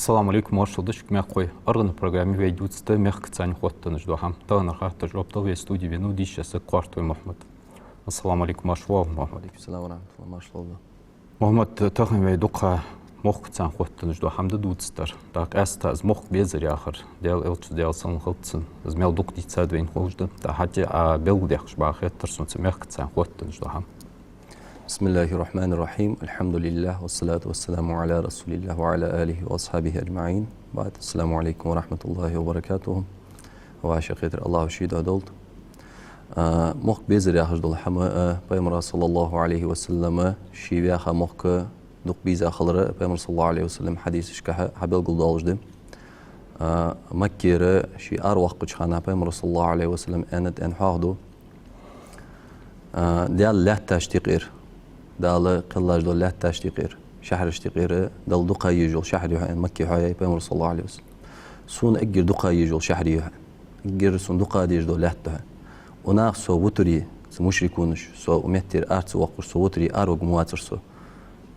Assalamu alaikum warahmatullahi wabarakatuh. Орган программе ведутся мягко цань хотта наждохам. Тагнарха тажрабта в студии вину дишаса квартуй Мухаммад. Assalamu alaikum warahmatullahi wabarakatuh. Мухаммад тагн ведука мох цань хотта наждохам да дутстар. Так аста аз мох безер яхар. Дел элч дел сан халтсан. Аз мел дук дицад вин холжда. Та хати а белгудях шбахет тарсун мягко цань хотта наждохам. بسم الله الرحمن الرحيم الحمد لله والصلاة والسلام على رسول الله وعلى آله وأصحابه أجمعين بعد السلام عليكم ورحمة الله وبركاته وعشقيت الله وشيد عدولت مخ بيزر ياخج دول حما بيمر صلى الله عليه وسلم شي بياخا مخ دوق بيزا خلر بيمر صلى الله عليه وسلم حديث شكا حبيل قل دولجد مكير شي أروح قجخانا بيمر صلى الله عليه وسلم أنت أنحاهدو ديال لا تشتقير دال قلاج دول لا تشتقير شهر اشتقير دال دقا يجول شهر يوحين مكي حياي بيمر صلى الله عليه وسلم سون أجر دقا يجول شهر يوحين أجر سون دقا ديج دول لا تها وناخ سو وتري مشركونش سو متر أرت وقر سو وتري أروج مواتر سو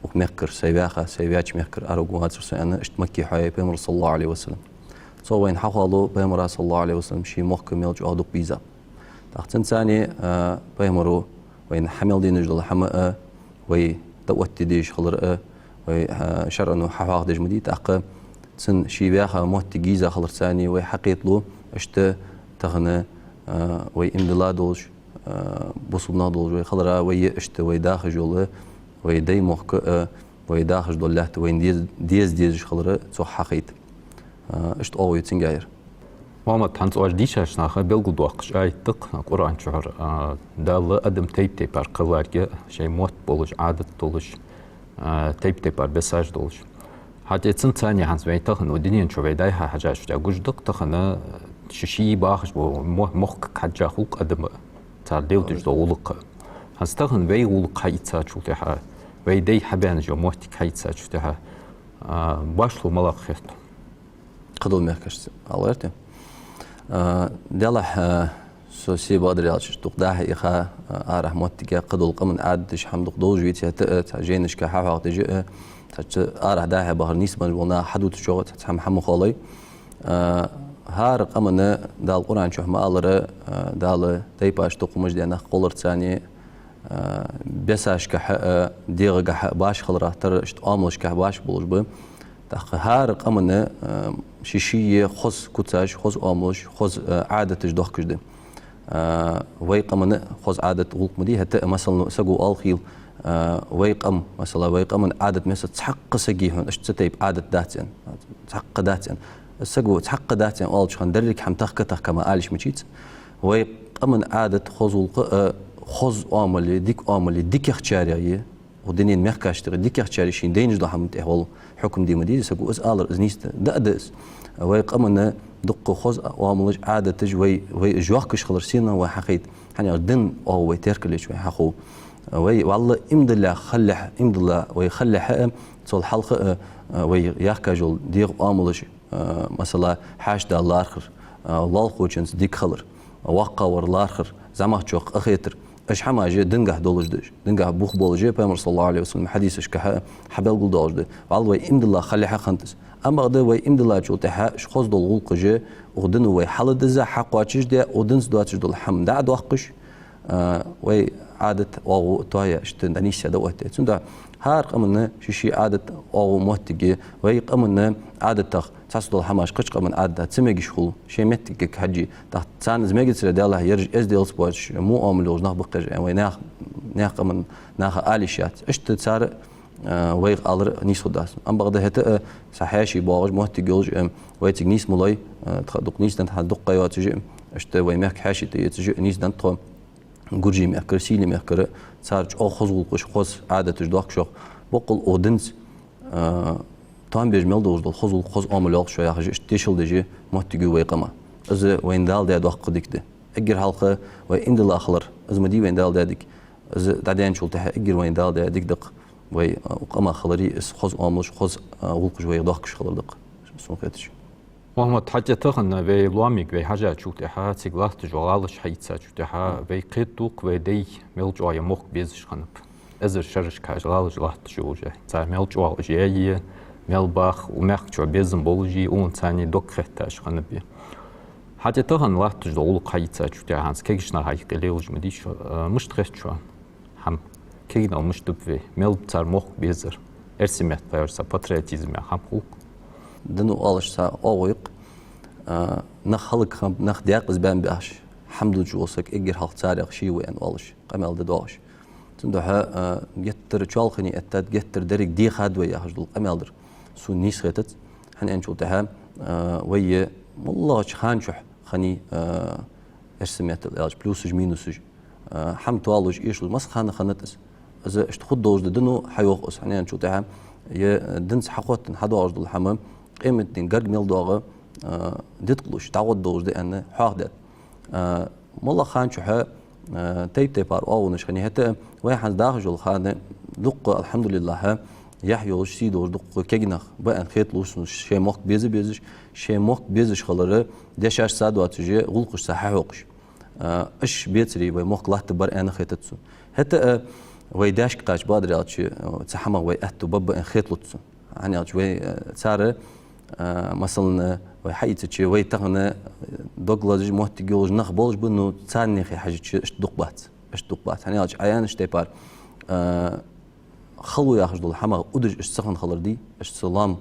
ومكر سيباخا سيباش مكر أروج مواتر سو أنا اشت مكي حياي بيمر صلى الله عليه وسلم سو وين حقالو بيمر صلى الله عليه وسلم شي محكم يلج أدق بيزا تحتن ثاني بيمرو وين حمل دين جدول حما وي توت ديش خلر وي شرع انه حواق ديش مدي تاق تسن شي بياخا موت جيزه خلر ثاني وي حقيت له اشت تغنى وي امدلا دولش بوصلنا دولش وي خلر وي اشت وي داخل جول وي دي محك وي داخل دول لحت وين ديز خلر تو حقيت اشت او يتنجاير محمد هانس واش ديشاش ناخ بلغو دوقش айтдық Qur'an чухар далы адам тейп бар қыларга шей мот болуш адат толуш тейп бар бесаж долуш хатецин цани ханс вейтахын удинен чувейдай хажаш да гуждық тахына шиши бахш бо мох каджахук адам тардел диш долук хастахын вей ул қайца чултаха вейдей хабан жо мот қайца чултаха башлу малак хет قدول مهكش الله يرتم دلح سوسي بادريالش تقداه إخا أره موتك قدول قمن عادش حمد قدول جويت تجينش كحافظ تجي أره ده بحر نسبة ونا حدود شغل تهم حمو خالي هار قمن دال قرآن شو ما الله دال تيباش تقومش دينا قولر ثاني بساش كح ديغ كح باش خلره ترشت آملش كح باش بولش به هار قمن شيشية خص كتاج خص آموش خص عادة تجدخ كجده ويقمن خص عادة غلق مدي حتى مثلا سجوا الخيل ويقم مثلا ويقمن عادة مثلا تحقق سجيهن ايش تتيب عادة داتين تحقق داتين سجوا تحقق داتين أول شان درك حم تحقق كما قالش مشيت ويقمن عادة خص آمل ديك آمل ديك اختيارية ودنين مخكاشتر ديك اختياري شين دينج ده حمت أهوال حكم دي مدير سجوا أسأل إزنيست دأدس ويقمن دق خز وعملج عادة تجوي جواكش خلصينا وحقيت يعني الدن أو ويتركلش ويحقو وي والله إمد الله خلح إمد الله ويخلح صل حلقة ويحكجول دير عملج مثلا حاش ده الآخر الله خوشنس ديك خلر وقع ور الآخر زمه شوق أخيتر اش حماجه دنجه دولجدش دنجه بوخ بولجه بيامر صلى الله عليه وسلم حديثش كه حبل قول دولجده والله إمد الله خليها خنتس اما غدا وي إمد الله جو تها شخص دول غلقجه ودن وي حل دزه حق واتش ده ودنس دواتش دول حمد عد وقش وي عادة او تويا اشتندنيش دوت تندا هار قمنا شي عادة او موتجه وي قمنا عادة تصدل حماش قش قمن عادة تسمج شغل شي متك حجي تحت سان زميج سر دالله يرج اس ديل سبوتش مو املوج نخ بقج وي ناخ قمن ناخ اليشات اشت تصار وي alır nisoddas am bagda hete sahashi باغج موتجوج وي تجنيس مولاي تخدق نيس دنت حدق قياتج اشت وي مخ حاشي تيتج نيس دنت تو gurji mehkır, sili mehkır, sarç o xozul kuş xoz adeti dağ şoq, boqul odins tam bir mel dozdul xozul xoz amel şu yaxşı işteşil deji muhtigi wayqama. Az wendal da dağ qidikdi. Egir halqa ve indil axlar, az madi wendal dedik. Az dadan şul ta egir wendal da dikdiq ve qama xalari is xoz amel xoz ulquş ve dağ qışqılırdık. Sonqetiş. محمد حاجة تغنى في لواميك في حاجة شوتها تقلات جوالش حيتها شوتها في قيتوك في دي ملجوا يموك بيزش خنب أزر شرش كاجلال جلات شوجه تا ملجوا جاية ملباخ وماخ شو بيزن بولجي اون ثاني دوك خيتاش خنبي حتى تهن لا تجد اول قايتا شو تاع هانس كيشنا هاي قليلج مديش مش تخت شو هم كينا مش دبي مل تار مخ بيزر ارسمت فيرسا باتريوتيزم هم خوك دنو آلش سا آويق نخ خلق خم نخ دياق زبان باش حمد جوسك اجر حق تاريخ شي وين آلش قمال دداش تندها جتر تشالخني اتاد جتر درك دي خاد ويا هجدل قمال در سو نيس خيتت هن انشو تها ويا والله خانشح خني ارسمت الالج بلوسج مينوسج حم توالج ايش المس خانه خنتس اذا اشتخد دوج دنو حيوقس هن انشو تها ي دنس حقوت حدو اجدل الحمام قيمة دين قرد ميل دوغة دتقلوش تعود دوج دي أنا حاخدت والله خان شو تيب تيبار أو نشخني حتى واحد داخل الخانة دق الحمد لله يحيوش سي دوج دق كجنخ بقى خيط لوش شيء موك بيزش شيء موك بيزش خلره ديش عش ساد واتجي غلقش صحيح وقش إيش بيتري وموك لا تبر أنا خيطتسو حتى ويداش قاش بادر يالش تحمل ويأتو بابا خيط لوتسو يعني يالش وي صار مثلا وحيت شيء ويتغنى دوغلاج موت جوج نخبولج بنو ثاني خي حاجه اشدقبات يعني عيان اشتيبار خلو ياخذ الحما ودج استخن خلر دي سلام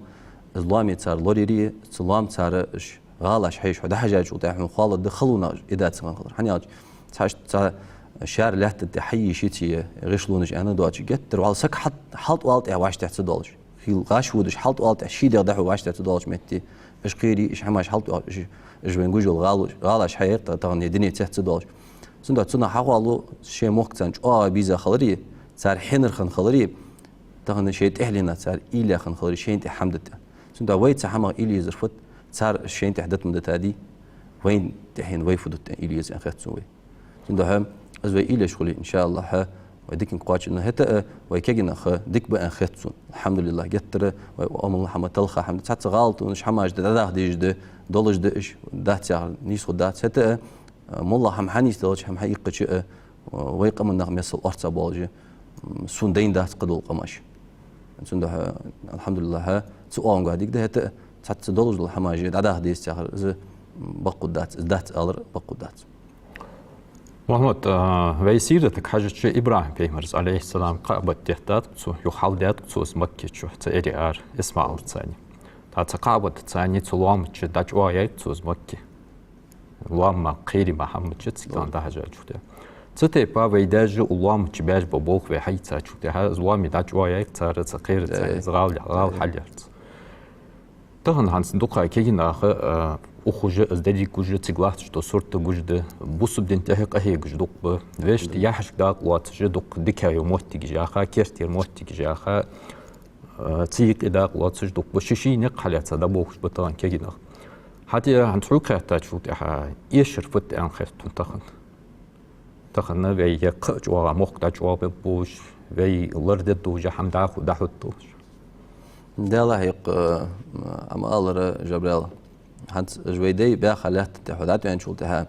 اسلامي صار لوريري سلام صار اش غالاش حيش ودا حاجه وتاع خالد دخلونا اذا تسخن خلر يعني تاش شار لحت تحيي شيتي غشلونج انا دواتش جتر وعلى سك حط والت واش تحت دولج في غاش ودش حط والت شي ده واش تحت دولج متي اش قيري اش حماش حط اش بنقول غالاش حيط طغني دنيا تحت دولج سندا تنا حقالو شي موقتن بيزا خلري صار حنر خن خلري طغني شي تحلينا صار الى خن خلري شي انت حمدت سندا ويت حما الي زرفت صار شي انت حدت مدت هذه وين تحين ويفدت الي زين اخذت سوي سندا هم ازوي الى شغلي ان شاء الله وديك نقاش انه هتا ويكينا خ ديك بقى خدسون الحمد لله جتر وام محمد تلخ حمد تحت غلط ونش حماج ده ديج دولج دش دات يا نيس خدات هتا مولا هم حنيس دولج هم حقيقه شيء ويقم النغم يصل ارتا بولجي سون دين دات قدول قماش سون ده الحمد لله سؤال قاعد ده هتا تحت دولج الحماج ده ديس يا بقودات دات الر بقودات محمد ويسيرتك حاجة شيء إبراهيم بيمرز عليه السلام قابت تحتات سو يحال دات سو مكة شو تأري اسمع الثاني تقابت الثاني تلوام تشدج وياك سو مكة لوام قيري محمد تشتكان ده حاجة شو ده تتبع ويداج ولوام تباج ببوك في حيث شو ده هذا لوام داج وياك صار تقير زغال حليت تهن هانس دوقا كينا أخوجة أزدادي كوجة تقلات شتو صورت كوجة بوسب دنتهق أهي كوجة ب ويش يحش داق وات جدوق دكا يوموتي جاخا كيرتير موتي جاخا تيك داق وات جدوق بشيشي نق حالات هذا بوش بطان كينا حتى عن تروك حتى شو تها يشر فت أن خفت تخن وي يق جوا مخ جواب بوش وي لرد دوجة حم داخو دحوتوش ده الله يق أم الله جبريل هانت جويدي بخلات تحولات يعني شو تها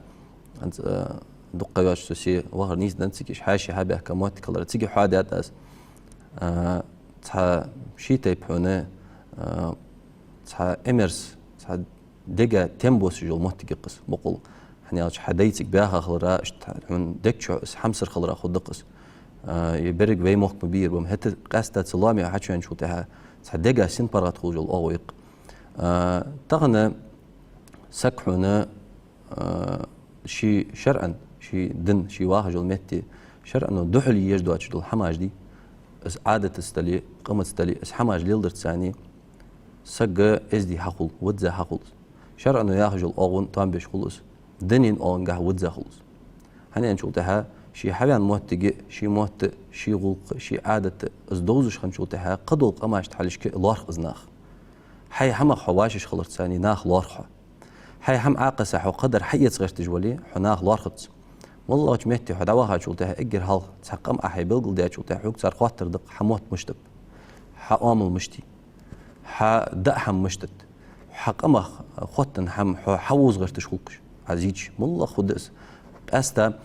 هانت دقة واش تسي وغر نيز ننسك إيش حاشي حابة كموت كلر تيجي حادات أس تها شيء تيبحونه تها إمرس تها دقة تمبوس جو موت تقص بقول يعني أش حديتك بها خلرا إيش تحون دكشو إس حمسر خلرا خد دقص يبرق بي موق كبير ومهت قاستا سلامي حاشي يعني شو تها تها دقة سين برات خوج الأويق تغنى سكحنا شي شرعا شي دن شي واحد المتي شرعا دحلي يجدو أشدو الحماج دي عادة استلي قمة استلي حماج ليلدر ثاني سجى ازدي حقل ودزا حقل شرعا ياخذ الأغن تام بيش خلص دنين أغن جه ودزا خلص هني نشوتها شي حبيان موت شي موت شي غلق شي عادة ازدوزش خنشوتها قدول قماش تحلش كلارخ ازناخ حي حما حواشش خلص ثاني ناخ لارخه حي حم عاقس حو قدر حي صغير تجولي حناخ لارخت والله جمعتي حدا واها شولتها اجر هال تحقم احي بلقل دي شولتها حوك صار خاطر دق حموت مشتب حامل مشتي دأحم مشتت حقم خوتن حم حوز غير تشكوكش عزيز والله خدس استا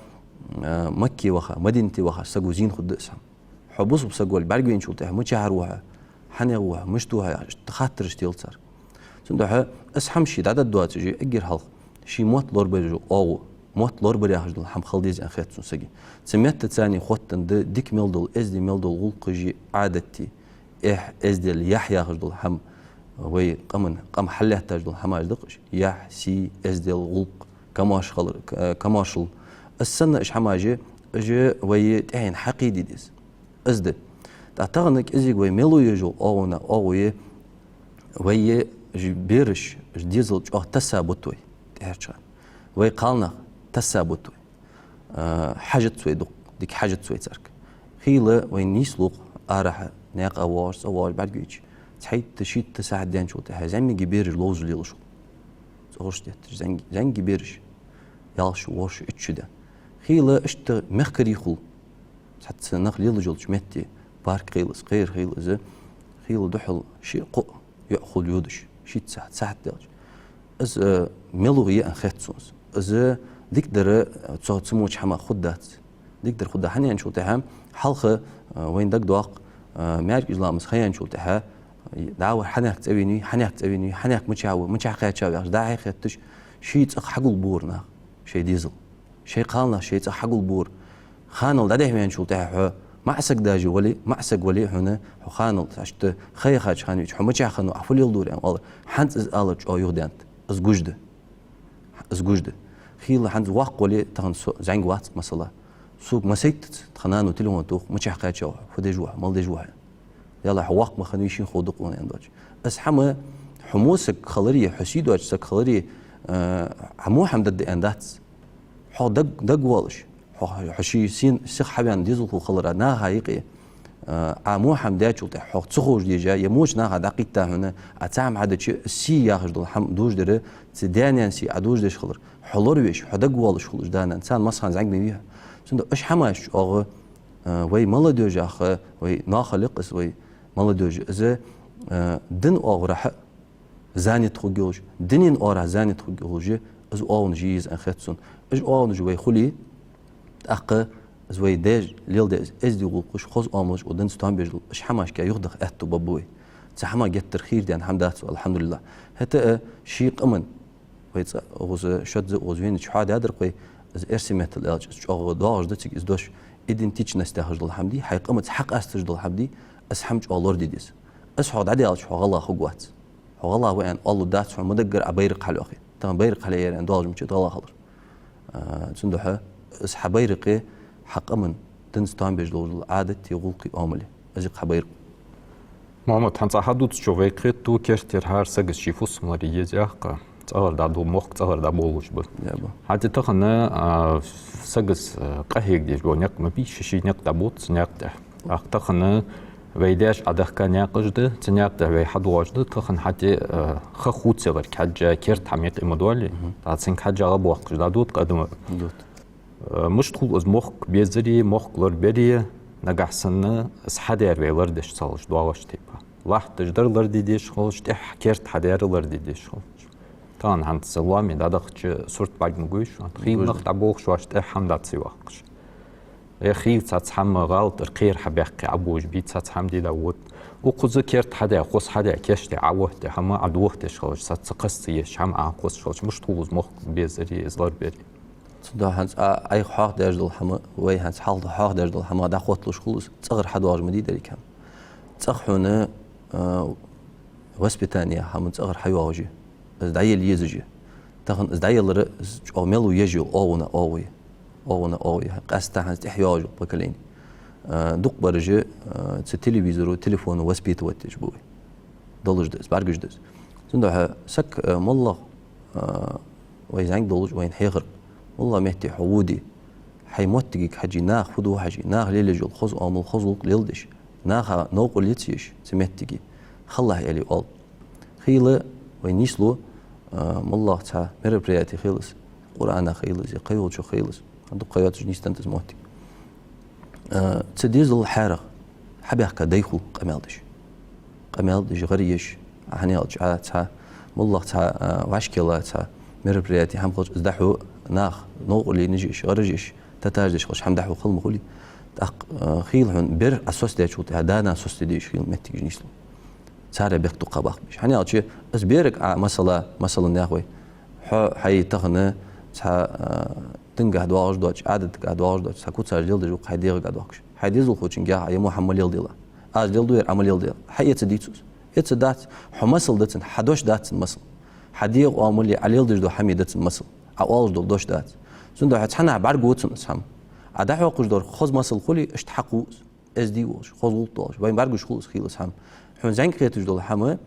مكي وخا مدينتي وخا سجوزين خدسها حبوس بسجول برجوين شولتها متشهروها حنيوه مشتوها تخاطر اشتيل صار سندوها اسحم شي عدد دوات جي اجر حلق شي موت لور برجو او موت لور بري هجدل حم خلديز ان خيت سنسجي سميت تاني خوتن ديك ميلدل ازدي ميلدل غلقجي عادتي ازدي يحيى هجدل حم وي قم حله تجدل حم هجدقش يح سي ازدي الغلق كماش خلر كماشل السنه اش حماجي جي وي تعين حقيدي ديز ازد تعتقنك ازيك وي ميلو يجو اونا اوي وي بيرش ديزل تسابوتوي تهرشان وي قالنا تسابوتوي حاجة سوي ديك حاجة سوي ترك خيلة وين نيسلوق أراح ناق أواش بعد جيش تحيت تشيت تساعد دين شو تها زعمي جبير لوز ليل شو صورش ده زنج جبيرش يالش وش اتشدا خيلة اشت مخكري خل حتى نخ ليل جلش متي بارك خيلة صغير خيلة خيلة دحل شيء قو يأخذ يودش شيت ساعة ديلش از ملوغي ان خيتسونس از ديكدر تسموش حما خدات ديكدر خدا حني نشو تها حلقه وين دك دواق مارك اسلامس خيان شو تها دعوه حناك تبيني حناك متشاو تشاو داعي خيتش شي تق حق البورنا شي ديزل شي قالنا شي تق حق البور خانل داده مين شو تها معسك داجي ولي معسك ولي هنا خانل عشت خي خاج خاني حمتشا خنو عفوا يلدور يعني والله حنت از الج او يودانت از جوجده خيل حنت واق ولي تغن زنگ وات مثلا سوق مسيت تخنانو تلون توخ متشا خاج شو فدي جوع مال دي جوع يلا واق ما خنويشين خودق وين اندوج اس حما حموسك خلري حسيدو اجسك خلري عمو حمد اندات حو دق والش حشي سين سخ حبيان ديزل خلرا نا هايقي عمو حمدات شو تح تخرج ديجا يموش نا دقيقه هنا اتعم عدد سي ياخذ الحم دوج در تدانيان سي ادوج دش خلر حلور ويش حدق والش خلج دانا انسان مسخن زعق بيها سند اش حماش او وي مال دوج اخ وي ناخلق اس وي مال دوج از دن او راح زاني تخوجوج دنين اورا زاني تخوجوج از اون جيز ان خدسون اج اون جوي خلي اق زوي داج ليل داج از دي قوش خوز امش ودن ستان بيجل اش حماش كا يخدق اتو بابوي تحما جت خير دي حمدات الحمد لله حتى شي قمن ويت اوز شد اوزوين شحاد ادرقي از ارسمت الالج او داج دتك از دوش ايدنتيتش نستهج الحمدي حي قمت حق استجد الحمدي اسحمج اولور ديديس اسحود عدي الج والله خوات والله وين الله دات مدقر ابيرق حلو اخي تمام بيرق على يعني داج مشيت الله خضر صندوحه اسحبيرقي حق امن دنستان بيجلو عادتي غلقي املي ازق حبير محمد حنص حدود شوفيك تو كيرتر هار سجس شيفوس مريه زاق تصغر دادو مخ تصغر دا بولوش بل حتى تخنا سجس قهيق ديش بو نيق ما بيش شي نيق دابوت نيق ده تخنا ويداش ادخ كان يقجد تنيق ده وي حد واجد تخن حتى خخوت سبر كحجه كيرت حميق مدولي تاتسن كحجه غبو وقت دادوت قدم مش تقول از مخ بيزري مخ لور بري نجحسن اس حدير ويلردش صالش دواش تيبا لاح تجدر لردي ديش خالش تح كيرت حدير لردي ديش خالش طبعا عند سلامي دادخش صورت بعد مقويش خيل نخت عبوخ شواش تح حمدات سيواقش يا خيل تاتحم غلط القير حبيقي عبوش بيت تاتحم دي داود وقوز كيرت حدا قوس حدا كيشتي عوهتي حما عدوهتش خالش ساتسقستيش حم عقوس خالش مش تقول مخ بيزري ازلار بري ده هنس أي حاق درج الحما وي هنس حال حاق درج الحما ده خطلش خلص تصغر حد واج مدي دري كم تصحونه وسبتانيا هم تصغر حيواجي ازدعي اليزجي تخن ازدعي الر او ملو يجي اوي قاستا هنس تحياج بكلين دق برجه تلفزيون وتليفون وسبيت وتج بوي دولج دز بارجج دز سنده سك مالله وي زنگ دولج وين حيغر والله مهتي حودي حيموتك حجي ناخ خدو حجي ناخ ليلجل خز امل خزلق ليلدش ناخ نوقل يتيش سمهتك خلاه يلي اول خيله وينيسلو والله تا مربرياتي خيلس قران خيلس قيول شو خيلس عنده قيات نيستنت موتي تديز الحارق حبيك ديخو قمالدش غريش هنيالج تا والله تا واشكيلا تا مربرياتي هم خش ازدحو ناخ نوقلي نجيش غرجيش تتاجدش خش هم دحو خلم خلي خيل هون بير اسوس ديش وتها دانا اسوس ديش خيل متي جنيسلو سارة بيختو قباق بيش حني ألشي أسبيرك مثلا ناخوي حي تغنى تا تنقه دواج دوج عدد دواج دوج سكوت سار جلد جو حيدير قدواكش حيديزل خوتشن جاه يمو حمل يلديلا از جلدو عمل يلديلا حي تديتوس دات حمسل دتن حدوش دات مسل حديق وعملي على يلدج دو حمي دتن مسل عوالج دو دوش دات زندو حتحنا بعرقوتن سام عدا حقوش دور خوز مسل خلي اشتحقوس از دي وش خوز ولطوش باين بعرقوش خلص خيلس هم حون زين قيتوش دول حما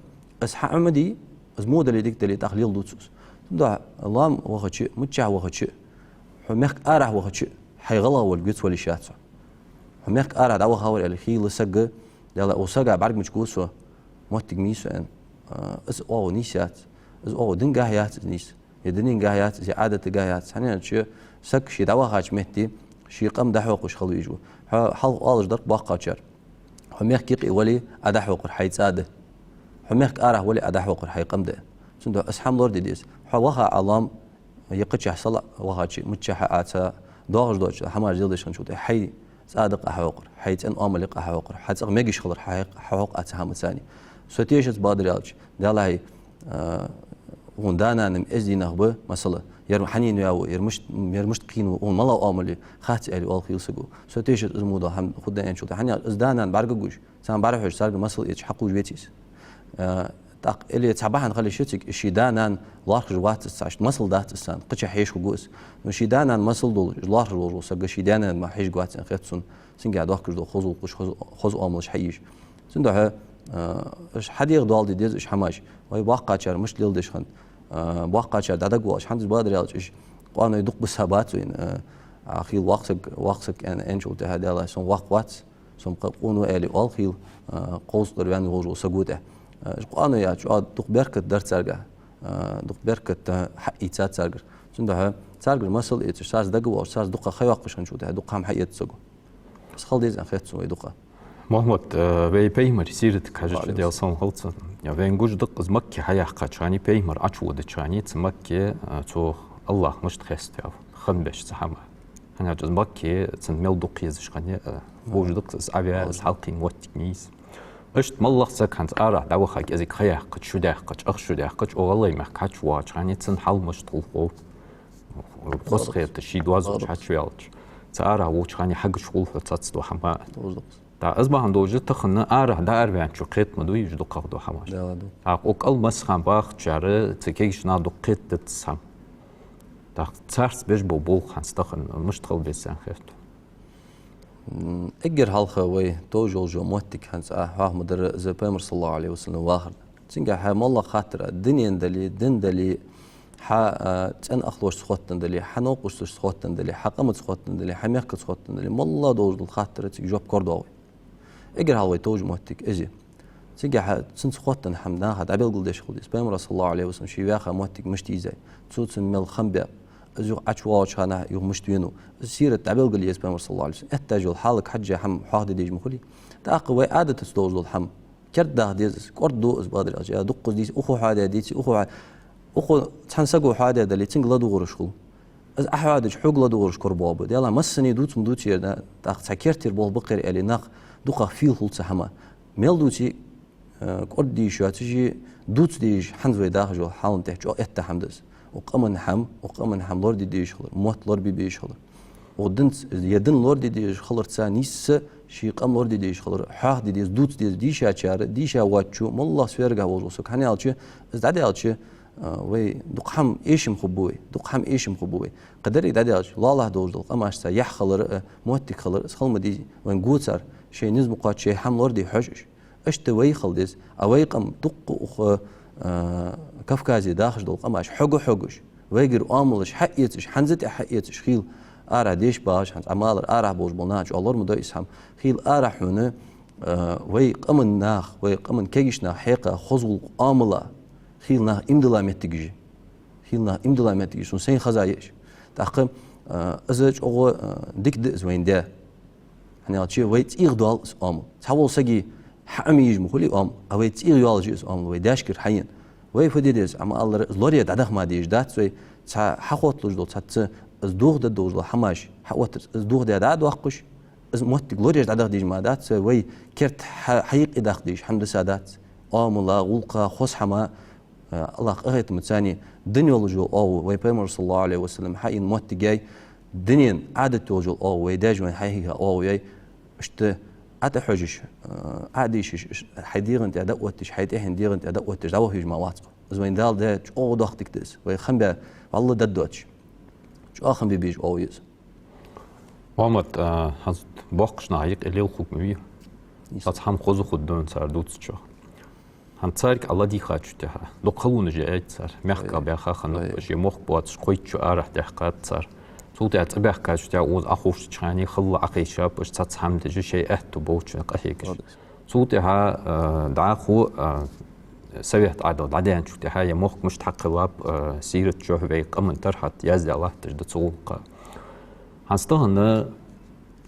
اس حمدي از مود اللي ديك دلي تخليل دوتسوس زندو اللام وخشي متشع وخشي حمك ارح وخشي حيغلا والقوت ولي شاتو حمك ارح دعوه هاول اللي خيل سق يلا وسقع بعرق مشكوسو موتك ميسو ان از او نيسات از او دنقاهيات نيس يدنين قاهيات زي عادة قاهيات حنين شو سك شي دعوه هاج مهتي شي قم دحوق وش خلو يجو حل آلش درك باقا شر حميخ كيقي ولي أدحوق حي ساده حميخ أره ولي أدحوق حي قمده سندو أسحام لور ديديس وها علام يقتش حصل وها شي متشح آتا داغش دوش حمار جلدش خنشوته حي صادق أحوق حي تن آملق أحوق حتى ميجش خلر حوق أتهم ثاني سوتيشت بادريالش دالهي وندانا نم ازدي نخبه مثلا حنين ياو يرمشت قينو اون ملا املي خاتي الي اول خيلسغو سوتيش ازمودا هم خدان شو حني ازدانا برغوش سان بارحوش سارغ مسل يتش حقوج بيتيس تاق الي صباحا نخلي شتك شيدانا لاخ جوات ساش مسل دات سان قچ حيش خغوس شيدانا مسل دول لاخ رو سغ شيدانا ما حيش جوات خيتسون سنجا دوك دو خوز خوز املش حيش سندو اش حديق دول ديز اش حماش وي واقع شر مش ليلدش خند واقع شر دادقواش حنز بادريالش اش قانو يدق بسابات وين اخيل وقتك ان انجو ده هذا سون وقت سون قونو الي اخيل قوس دريان روجو سغوده قانو يا جو دق بركت درت سرغا دق بركت حقيتات سرغ سنده سرغ مسل اتش ساز دقواش ساز دق خيواقش نشو ده دق هم حقيت سغو بس خلديز ان خيت سو دق محمد وی پیمر سیرت کاجش دیال سام خلص یا وین گوش دق از مکه حیاق قچانی پیمر اچود چانی مکه تو الله مش تخست یا خن بش زحمه انا جز مکه تن مل دقیزش خنی گوش دق از اویا از حلقین وقت نیست اشت مالله سكنت ارى دعوه خاك ازيك خيا قد شده قد اخ شده قد والله ما كاتش واش يعني تن حل مش طلقو قص خير تشي دوازو حاتش يالج تارى وش يعني حق شغل تصدو حما تا از با هم دوجه تخنه اره دار بیان چو قیت مدوی جدو قاقدو حماش تا اوکال مسخن باخ چاره تکیش نا دو قیت دتسام تا ترس بيش بو خانس تخن مشتغل بيسان خفتو اجر حلقه وي توجو جو موتك هنس اه مدر زي بيمر صلى الله عليه وسلم واخر تنجا ها والله خاطر الدنيا دلي دن دلي ح تن اخلوش سخوتن دلي حنوقش سخوتن دلي حقمت سخوتن دلي حميق سخوتن دلي والله دوج الخاطر تجوب كوردو اجر هاوي توج موتك اجي تنجا تن سخوتن حمدا هاد ابل قلدش خليس بيمر صلى الله عليه وسلم شي واخا موتك مشتي زي تسوت مل خنبه زو اتشواش انا يوم مشتوينو سيره تعبل قال يس بيمر صلى الله عليه وسلم احتاجوا حالك حجه حم حاضر ديج مخلي تاقوي عاده تستوز الحم كردا ديز كوردو از بادر اجا دق ديس اخو حاده ديتي اخو تنسقو حاده دلي تنقلا دغورشخو از احوادج حقلا دغورش كربوب يلا مسني دوت مدوت يرنا تاق سكرتير بول بقر الي ناق دقه فيل خلص حما ميلدوتي كوردي شو تجي دوت ديج حنزوي داخجو حالن تحجو اتحمدس وقمن حم لوردي ديش خلر موت لور بي بيش خلر ودنت يدن لوردي ديش خلر تسانيس شي قم لوردي ديش خلر حاخ دي دوت ديشا چار ديشا واتشو مالله سويرغا وزوسك هني الچ ازدادي الچ وي دقحم ايشم خبوي قدر يدادي الچ الله دوز قماش يح خلر موت خلر خلم دي وين غوتسر شي نز مقات شي حم لوردي حش اشتوي خلدز اوي قم دق كفكازي داخل دول قماش حقوش ويجر آملش حقيتش حنزت حقيتش خيل آره ديش باش حنز عمال آره بوج بناج الله مدايس هم خيل آره حونه وي قمن ناخ وي قمن كيش ناخ حقا خزول آملا خيل ناخ امدلا متجي سون سين خزايش تاقم ازج او ديك دز وين ده هني الشي ويت يغدال آمل تحول سجي حاميج مخلي اويت يالجي وي داشكر حين وي فديدز اما الله لوريا دادخ ما ديش دات وي حقوت لوج دول تات از دوغ د دوج حماش حقوت از دوغ داد وقش از موت لوريا دادخ ديج ما دات وي كرت حقيق ادخ ديش حمد سادات آملا غلقا خصحما الله أغيت متساني دنيا لجو أو ويبيمر صلى الله عليه وسلم حين موت جاي دنيا عادة توجو أو ويداج من حيها أو وياي اشت عاد حجش عاديش حيدير أنت أدوتش حيتهن دير أنت أدوتش دعوه يجمع واتق زين دال ده أو ضغطك دس ويخم به والله ددوتش شو آخر بيبيج أو يز محمد هز باقش نعيق اللي الخوك مبيه صار هم خوز خدون صار دوت شو هنتصارك الله دي خاتش تها لو قلون جاي صار محكا بيخا خنق شيء مخ بواتش قويت شو أرح تحقات صار صوت أتبع كاش تاع وز أخوش تشاني خلا أخي شاب باش تتصحم تجي شيء أهتو بوتش قهيكش صوتها دعاخو سويت عدد عدين شو تها يا مخ مش تحقق لاب سيرة شو بيق أمن ترحت يازد الله تجد تصوق هنستهن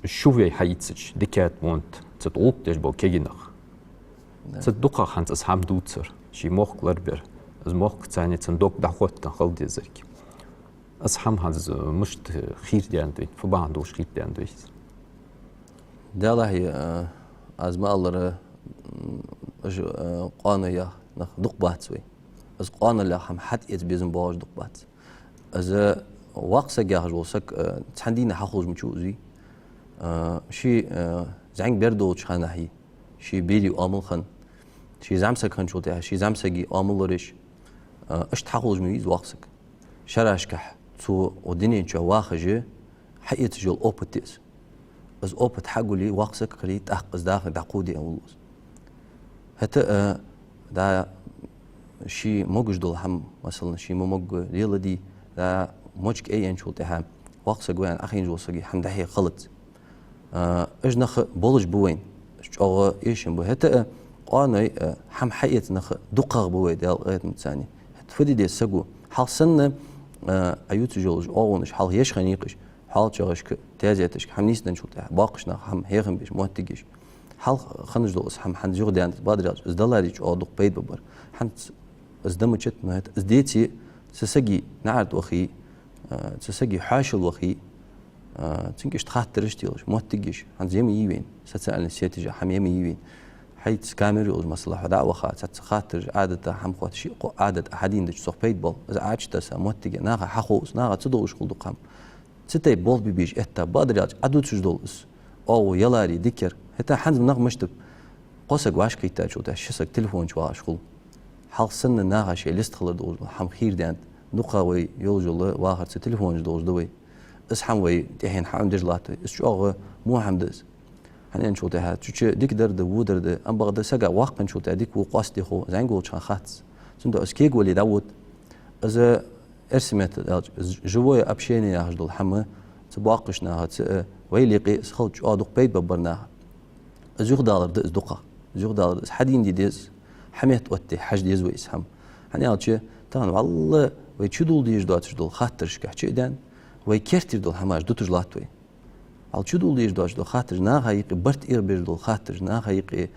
شو في حيتسج دكات مونت تطوق تجبو كيجنخ تصدقها خانت أصحاب دوتسر شي مخ لربر از مخ تاني تصندوق دعوت تنخل دي زرك أصحاب هذا مش خير دياندوي فبا عندوش خير دياندوي ده الله هي أزمة الله قانا يا نخ دق باتسوي از قانا لا هم حد يتبيزن باج دق بات از وقت سجاج وسك تحدينا حخوج متشوزي شي زعين بردو تشخنا هي شي بيلي آمل خن شي زمسك خن شو تها شي زمسكي آمل ريش اش تحخوج ميز وقتك شراش كح تو ودنيا جو واخجه حقيقة جو الأوبتيس از أوبت حقولي وقتك قريت أحقز داخل دعقودي أولوز حتى دا شي موجش دول هم مثلا شي موج ريلا دي دا موجك أي أنشول تها وقتك وين أخين جو سجي حمد هي خلط إيش نخ بولج بوين أو إيش بو حتى أنا هم حقيقة نخ دقق بوين دال غير متساني تفدي دي سجو حالسن أيوت جولج أونش حال هيش خنيقش حال شغش تازيتش هم نيستن شو تها باقش نخ هم هيخم بيش موتجيش حال خنج دول هم حن جور ديان بادرج از دلاريج أو دق بيد ببر حن از دمجت ما از ديتي سسجي نعرض وخي سسجي حاشل وخي تنكش تخاطرش تيلش موتجيش حن زي ميوين ستسأل سيتجا هم يميوين حيت كاميرا مثلا دعوة خاطر خاطر عادة هم خوات شيء عادة أحدين دش صح بيت بول إذا عادش تسا موتجي ناقة حخوس ناقة تدوش كل دقام ستة بول بيبيج إتا بادرج عدود شجدولس أو يلاري ذكر حتى حنز ناقة مشتب قصق واش كيتا شو تشسك تلفون شو واش خل حال سن ناقة شيء لست خلر دول حم خير دانت نقا وي يوجل واخر تلفون جدول دوي اسحم وي تهين حام دجلات شو مو حمدز حنين شو تها تشي ديك درد ودرد ام بغد سقا واقن شو تديك وقاستي خو زنقول شان خاتس سندو اسكيق ولي داود از ارسمت جوي ابشيني يا هجدل حما تباقشنا ويليقي خلج ادق بيت ببرناها زوغ دالر دز دقه زوغ دالر حدين دي دز حميت وتي حج ديز ويسهم حني الشي تان والله ويتشدول ديج دوتشدول خاطرش كحچيدن ويكرتر دول حماج دوتجلاتوي الشدول ديج دوتشدول خاطر ناها يقي برت اير بيردول خاطر ناها يقي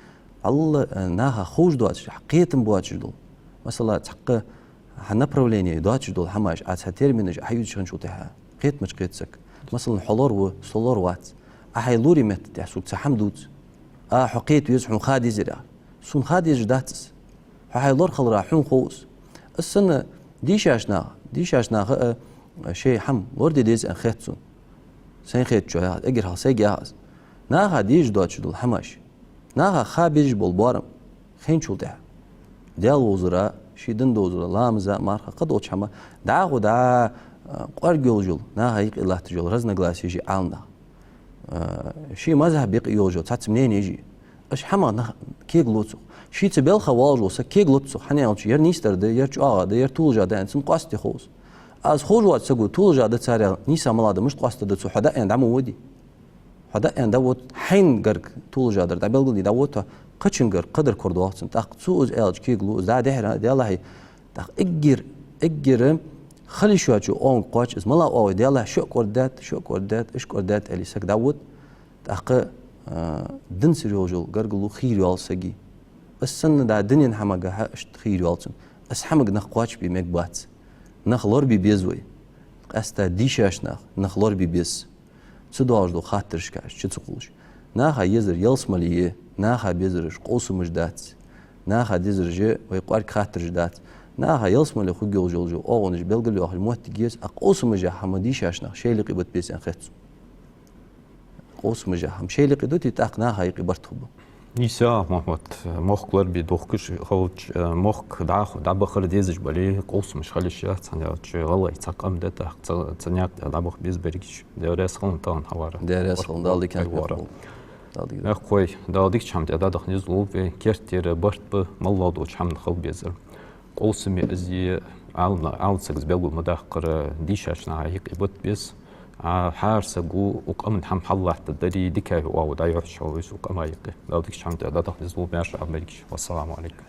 الله ناها خوش دوتش حقيقه بواتشدول مثلا تحق حنبروليني دوتشدول حماج اتساتير منج حيوج شنو تها قيت مش قيتسك مثلا حلور وسولور وات احي لوري مت تحسوك تحمدوت حقيت يزحون خادي زرا سون خادي جداتس حي لور خل راحون خوس السنه ديشاشنا شيء حم ورد ديز ان خيتسون سين خيت شو اجر ها سي جاز ناها ديج دوتشدول حماش ناها خابيج بالبارم خين شو ده ديال وزراء شي دن دوزرا لامزا مارخه قدوش حما داغو دا قرجول ناها يق الله تجول رزنا جلاس يجي عالنا شي مذهب يق يوجو تات منين يجي اش حما كي غلوتسو شي تبل خوالجو سكي غلوتسو حنيالش ير نيستر ده ير چاغا ده ير تولجا ده انسم قاستي خوس از خوجوات سگو تولجا ده تساري نيسا ملاده مش قاست ده حدا اند عمو ودي حدا اند دوت حين غرق تولجا ده بلغلي دوت قچنگر قدر كردواتن تاق سوز الج كي غلو زا ده ده الله تاق اجر خلي شو اون قاچ از ملا او ده الله شو كردات اش كردات الي سك داود تاق دن سيروجل غرغلو خير يالسگي السن دا دنين حماغا اش خير يالسن اس حماغ نخ قاچ بي مكبات نخلور بي بيزوي استا ديشاش نخلور بي بيز تدوج دو خاطرش كاش تشقولش ناها يزر يلسماليه ناها بيزرش قوسو مجدات ناخا ديزرجي ويقارك خاطر جدات ناخا يلسم اللي خوجو جولجو أغنج بلغل يوخ الموت تجيس أقوس مجا حمديش عشنا شيء اللي قبت بيس أنخت قوس مجا هم شيء اللي قدوتي تاق ناخا يقبرت خبو نيسا محمد مخ بي دوخش خوش مخ دا بخر ديزج بالي قوس مش خليش تانيا غلا يتقم ده تانيا دا بخ بيز بريش ديرس خلن تان حوار ديرس خلن دالدي كان ورا خوي دالديك شام دا دخ نزلو في كيرتير برت ملادو شام خل بيزر قوس مي ازي عاون سكس بيلو مداخر ديشاشنا هيك بوت بيز حارسقو وقمن حم حلّه تدري دكاي واو دا يحشوا ويسوق أمايقي لو ديك شامت دا تخلص مو بيرش أمريكش والسلام عليكم